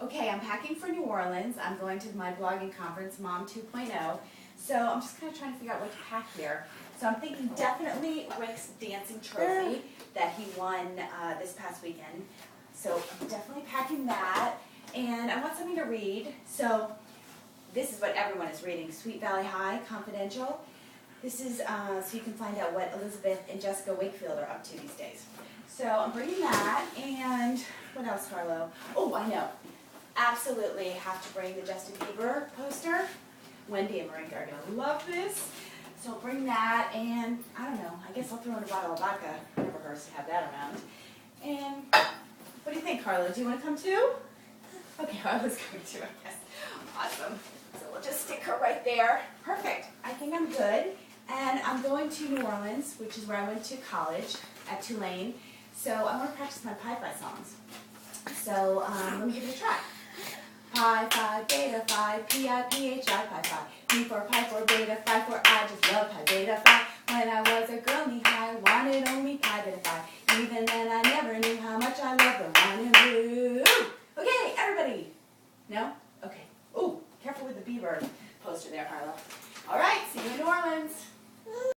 Okay, I'm packing for New Orleans. I'm going to my blogging conference, Mom 2.0. So I'm just kind of trying to figure out what to pack here. So I'm thinking definitely Rick's dancing trophy that he won this past weekend. So I'm definitely packing that. And I want something to read. So this is what everyone is reading, Sweet Valley High, Confidential. This is so you can find out what Elizabeth and Jessica Wakefield are up to these days. So I'm bringing that, and what else, Carlo? Oh, I know. Absolutely have to bring the Justin Bieber poster. Wendy and Marinka are going to love this. So I'll bring that, and I don't know, I guess I'll throw in a bottle of vodka. Never hurts to have that around. And what do you think, Carlo? Do you want to come too? Okay, I was going to, I guess. Awesome. So we'll just stick her right there. Perfect. I think I'm good. And I'm going to New Orleans, which is where I went to college at Tulane. So I want to practice my Pi-Phi songs. So let me give it a try. Pi, phi, beta, phi, P-I-P-H-I, Pi-Phi. P for pi, for beta, phi for I, just love pi, beta, phi. When I was a girl knee-high, wanted only pi, beta, phi. Even then I never knew how much I loved the one and blue. Okay, everybody. No? Okay. Ooh, careful with the Bieber poster there, Carla. All right, see you in New Orleans.